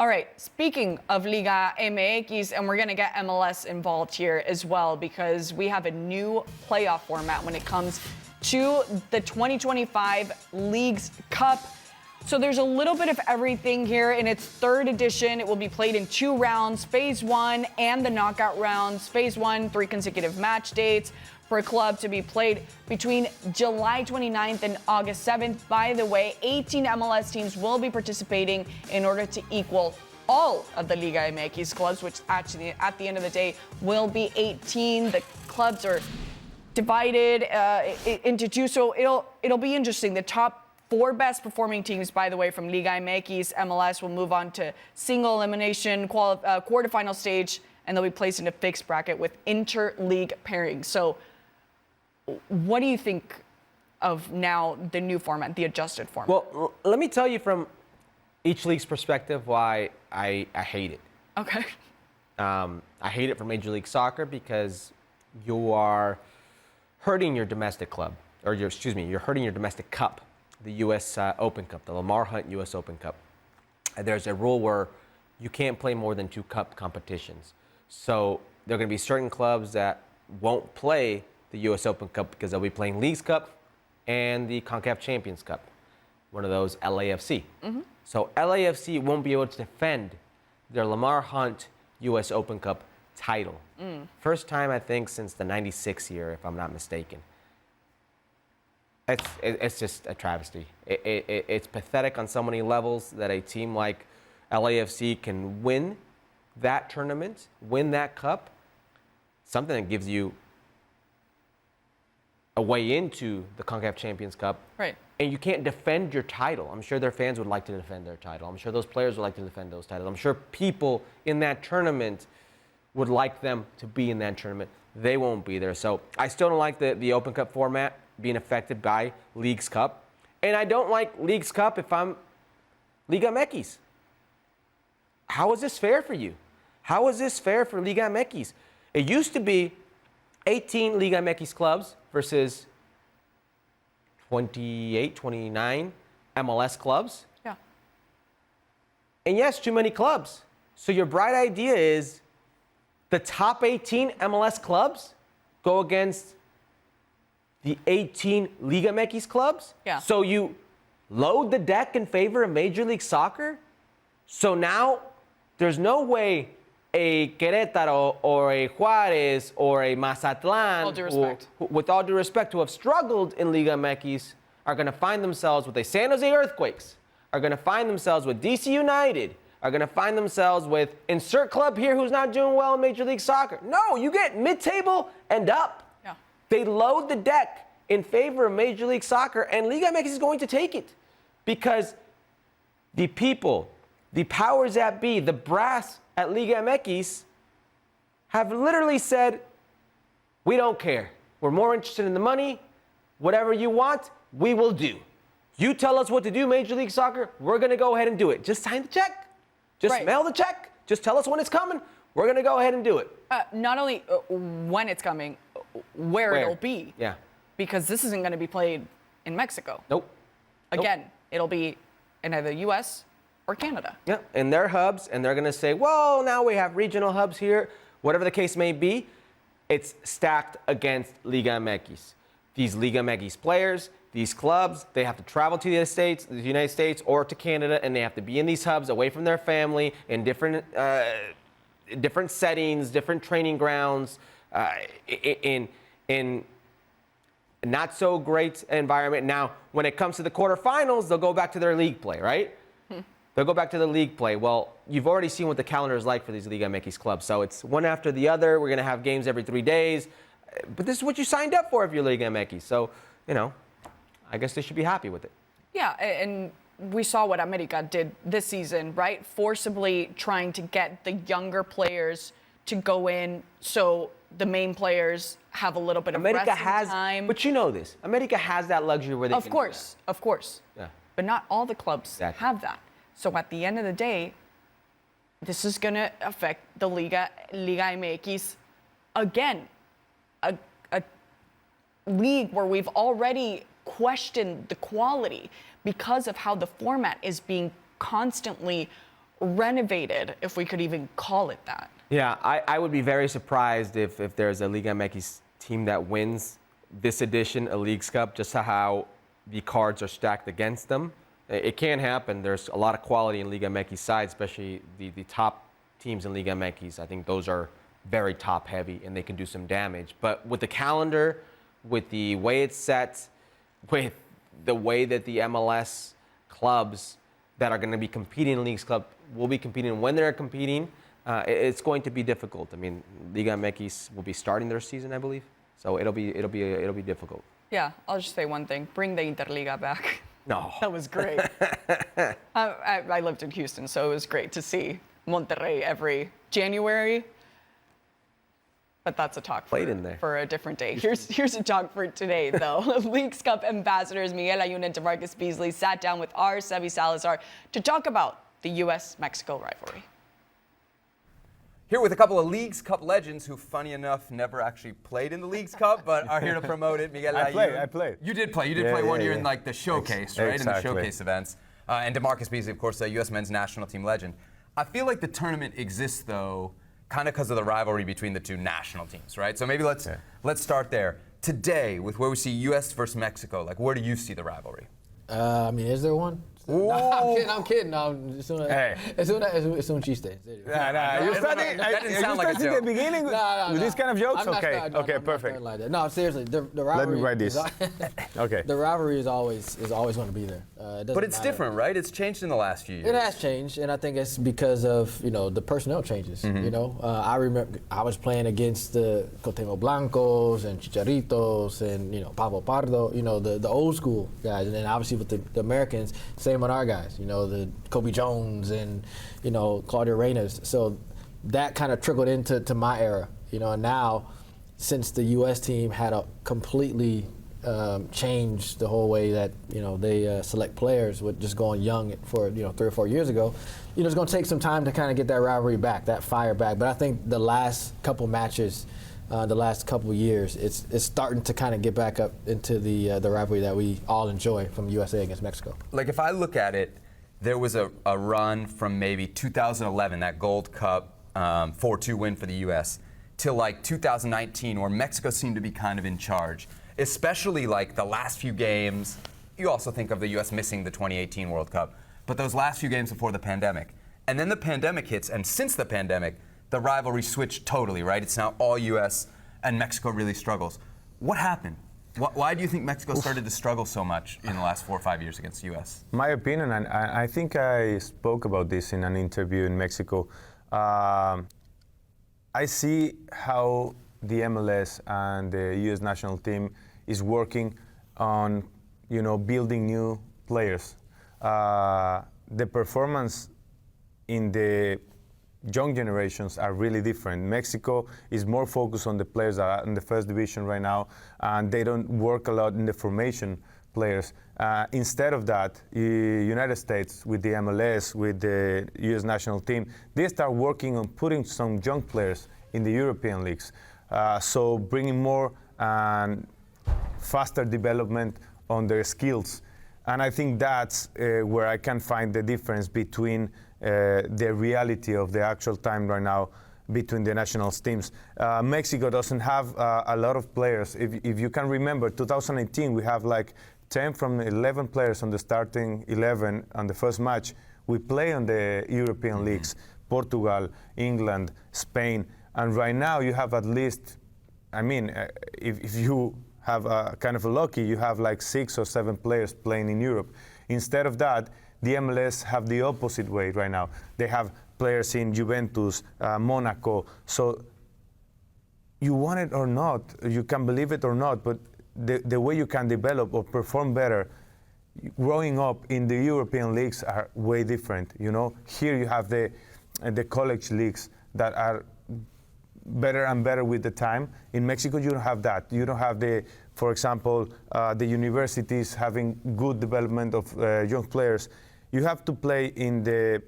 All right, speaking of Liga MX, and we're going to get MLS involved here as well because we have a new playoff format when it comes to the 2025 Leagues Cup. So there's a little bit of everything here in its third edition. It will be played in 2 rounds, Phase 1 and the knockout rounds. Phase 1, 3 consecutive match dates for a club to be played between July 29th and August 7th. By the way, 18 MLS teams will be participating in order to equal all of the Liga MX clubs, which actually at the end of the day will be 18. The clubs are divided into 2, so it'll be interesting. The top 4 best performing teams, by the way, from Liga MX, MLS will move on to single elimination quarterfinal stage, and they'll be placed in a fixed bracket with inter-league pairings. So what do you think of now the new format, the adjusted format? Well, let me tell you from each league's perspective why I hate it. Okay. I hate it for Major League Soccer because you are hurting your domestic club, or you're hurting your domestic cup, the U.S. Open Cup, the Lamar Hunt U.S. Open Cup. There's a rule where you can't play more than 2 cup competitions. So there are going to be certain clubs that won't play the U.S. Open Cup because they'll be playing Leagues Cup and the CONCACAF Champions Cup, one of those LAFC. Mm-hmm. So LAFC won't be able to defend their Lamar Hunt U.S. Open Cup title. First time, I think, since the 96 year, if I'm not mistaken. It's just a travesty. It's pathetic on so many levels that a team like LAFC can win that tournament, win that cup, something that gives you a way into the CONCACAF Champions Cup. Right. And you can't defend your title. I'm sure their fans would like to defend their title. I'm sure those players would like to defend those titles. I'm sure people in that tournament would like them to be in that tournament. They won't be there. So I still don't like the Open Cup format being affected by Leagues Cup. And I don't like Leagues Cup if I'm Liga MX. How is this fair for you? How is this fair for Liga MX? It used to be 18 Liga MX clubs versus 28, 29 MLS clubs. Yeah. And yes, too many clubs. So your bright idea is the top 18 MLS clubs go against the 18 Liga MX clubs? Yeah. So you load the deck in favor of Major League Soccer? So now there's no way a Querétaro or a Juárez or a Mazatlán, All due respect. with all due respect, who have struggled in Liga MX, are going to find themselves with a San Jose Earthquakes, are going to find themselves with DC United, are going to find themselves with insert club here who's not doing well in Major League Soccer. No, you get mid-table and up. Yeah. They load the deck in favor of Major League Soccer, and Liga MX is going to take it because the people, the powers that be, the brass at Liga MX have literally said, we don't care. We're more interested in the money. Whatever you want, we will do. You tell us what to do, Major League Soccer, we're going to go ahead and do it. Just sign the check. Just Right. mail the check. Just tell us when it's coming. We're going to go ahead and do it. Not only when it's coming, where it'll be. Yeah. Because this isn't going to be played in Mexico. Nope. Again, it'll be in either U.S. or Canada. Yeah, in their hubs, and they're going to say, well, now we have regional hubs here. Whatever the case may be, it's stacked against Liga MX. These Liga MX players, these clubs, they have to travel to the United States or to Canada, and they have to be in these hubs away from their family in different settings, different training grounds, in not so great environment. Now, when it comes to the quarterfinals, they'll go back to their league play, right? They'll go back to the league play. Well, you've already seen what the calendar is like for these Liga MX clubs. So it's one after the other. We're going to have games every 3 days. But this is what you signed up for if you're Liga MX. So, I guess they should be happy with it. Yeah, and we saw what America did this season, right? Forcibly trying to get the younger players to go in so the main players have a little bit of resting time. But you know this. America has that luxury where they can do that. Of course. Yeah. But not all the clubs Exactly. have that. So at the end of the day, this is going to affect the Liga MX again. A league where we've already questioned the quality because of how the format is being constantly renovated, if we could even call it that. Yeah, I would be very surprised if there's a Liga MX team that wins this edition of Leagues Cup, just how the cards are stacked against them. It can happen. There's a lot of quality in Liga MX side, especially the top teams in Liga MX. I think those are very top heavy and they can do some damage. But with the calendar, with the way it's set, with the way that the MLS clubs that are going to be competing in Leagues Cup will be competing when they're competing, it's going to be difficult. I mean, Liga MX will be starting their season, I believe, so it'll be difficult. Yeah, I'll just say one thing: bring the Interliga back. No, That was great. I lived in Houston, so it was great to see Monterrey every January. But that's a talk for a different day. Here's a talk for today, though. Leagues Cup ambassadors Miguel Ayun and DeMarcus Beasley sat down with our Sebi Salazar to talk about the U.S.-Mexico rivalry. Here with a couple of Leagues Cup legends who, funny enough, never actually played in the Leagues Cup, but are here to promote it. Miguel Ayun. I played. You did play. You did play one year in like the showcase, right? Exactly. In the showcase events. And DeMarcus Beasley, of course, a U.S. men's national team legend. I feel like the tournament exists, though, kind of because of the rivalry between the two national teams, right? So maybe let's start there. Today, with where we see U.S. versus Mexico, like where do you see the rivalry? I mean, is there one? No, I'm kidding. No, it's un chiste. That didn't sound like a joke. At the beginning with these kind of jokes? Okay, perfect. Like that. No, seriously, the rivalry. Let me write this. Okay. The rivalry is always going to be there. But it's different, right? It's changed in the last few years. It has changed, and I think it's because of the personnel changes. I remember I was playing against the Cuauhtémoc Blancos and Chicharritos and Pablo Pardo, the old school guys, and then obviously with the Americans, same with our guys, the Kobe Jones and Claudio Reynas. So that kind of trickled into my era, and now since the U.S. team had a completely changed the whole way that they select players with just going young for 3 or 4 years ago, it's going to take some time to kind of get that rivalry back, that fire back. But I think the last couple matches, the last couple years, it's starting to kind of get back up into the rivalry that we all enjoy from USA against Mexico. Like if I look at it, there was a run from maybe 2011, that Gold Cup 4-2 win for the U.S., till like 2019, where Mexico seemed to be kind of in charge. Especially like the last few games. You also think of the U.S. missing the 2018 World Cup, but those last few games before the pandemic. And then the pandemic hits, and since the pandemic, the rivalry switched totally, right? It's now all U.S. and Mexico really struggles. What happened? Why do you think Mexico started to struggle so much in the last 4 or 5 years against the U.S.? My opinion, and I think I spoke about this in an interview in Mexico, I see how the MLS and the U.S. national team is working on, building new players. The performance in the young generations are really different. Mexico is more focused on the players that are in the first division right now, and they don't work a lot in the formation players. Instead of that, United States with the MLS, with the U.S. national team, they start working on putting some young players in the European leagues. So bringing more and faster development on their skills. And I think that's where I can find the difference between the reality of the actual time right now between the national teams. Mexico doesn't have a lot of players. If you can remember, 2018, we have like 10 from 11 players on the starting 11 on the first match. We play on the European leagues, Portugal, England, Spain, and right now you have at least, if you have kind of a lucky, you have like 6 or 7 players playing in Europe. Instead of that, the MLS have the opposite way right now. They have players in Juventus, Monaco. So you want it or not, you can believe it or not, but the way you can develop or perform better growing up in the European leagues are way different. Here you have the college leagues that are better and better with the time. In Mexico, you don't have that. You don't have for example, the universities having good development of young players. You have to play in the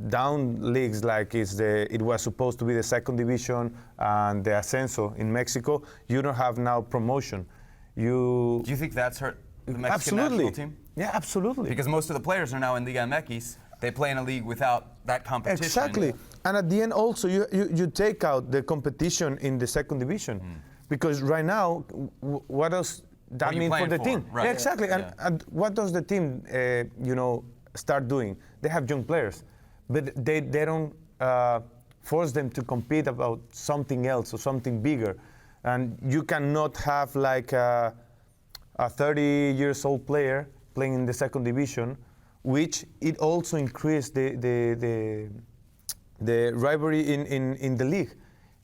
down leagues like it was supposed to be the second division and the Ascenso in Mexico. You don't have now promotion. Do you think that's hurt the Mexican national team? Yeah, absolutely. Because most of the players are now in Liga MX. They play in a league without that competition. Exactly. And at the end also, you take out the competition in the second division. Because right now, what does that What are you mean for playing the for? team? Right. Yeah, exactly. Yeah. And what does the team, start doing? They have young players, but they don't force them to compete about something else or something bigger. And you cannot have like a 30 years old player playing in the second division, which it also increased the rivalry in the league.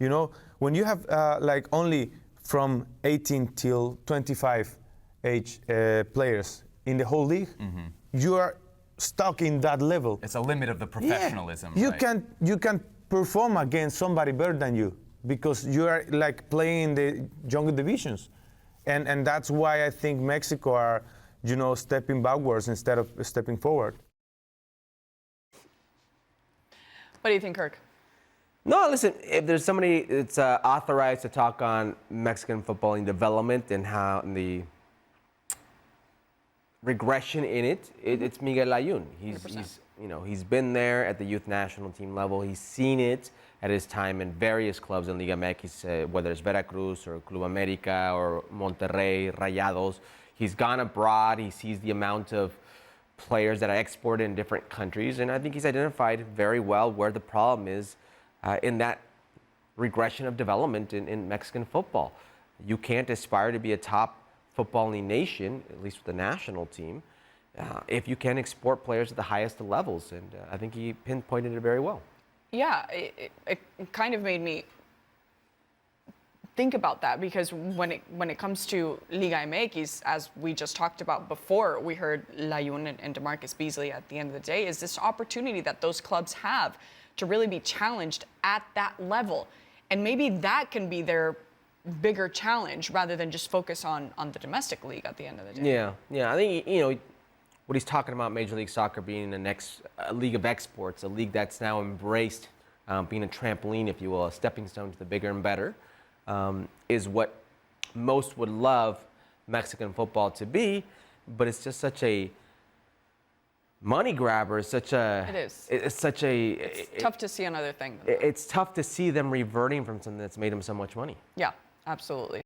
You know, when you have like only from 18 till 25 age players in the whole league, you are stuck in that level. It's a limit of the professionalism. Yeah. Right? You can perform against somebody better than you because you are like playing in the younger divisions, and that's why I think Mexico are stepping backwards instead of stepping forward. What do you think, Kirk? No, listen, if there's somebody that's authorized to talk on Mexican footballing development and how the regression in it's Miguel Layún. He's been there at the youth national team level. He's seen it at his time in various clubs in Liga MX, whether it's Veracruz or Club America or Monterrey, Rayados. He's gone abroad. He sees the amount of players that are exported in different countries, and I think he's identified very well where the problem is in that regression of development in Mexican football. You can't aspire to be a top footballing nation, at least with the national team, if you can export players at the highest of levels, and I think he pinpointed it very well. Yeah, it kind of made me think about that because when it comes to Liga MX, as we just talked about before, we heard Layún and DeMarcus Beasley at the end of the day, is this opportunity that those clubs have to really be challenged at that level. And maybe that can be their bigger challenge rather than just focus on the domestic league at the end of the day. Yeah. I think, what he's talking about Major League Soccer being the next league of exports, a league that's now embraced being a trampoline, if you will, a stepping stone to the bigger and better, is what most would love Mexican football to be, but it's just such a money grabber. It is. It's Tough to see another thing. It's tough to see them reverting from something that's made them so much money. Yeah, absolutely.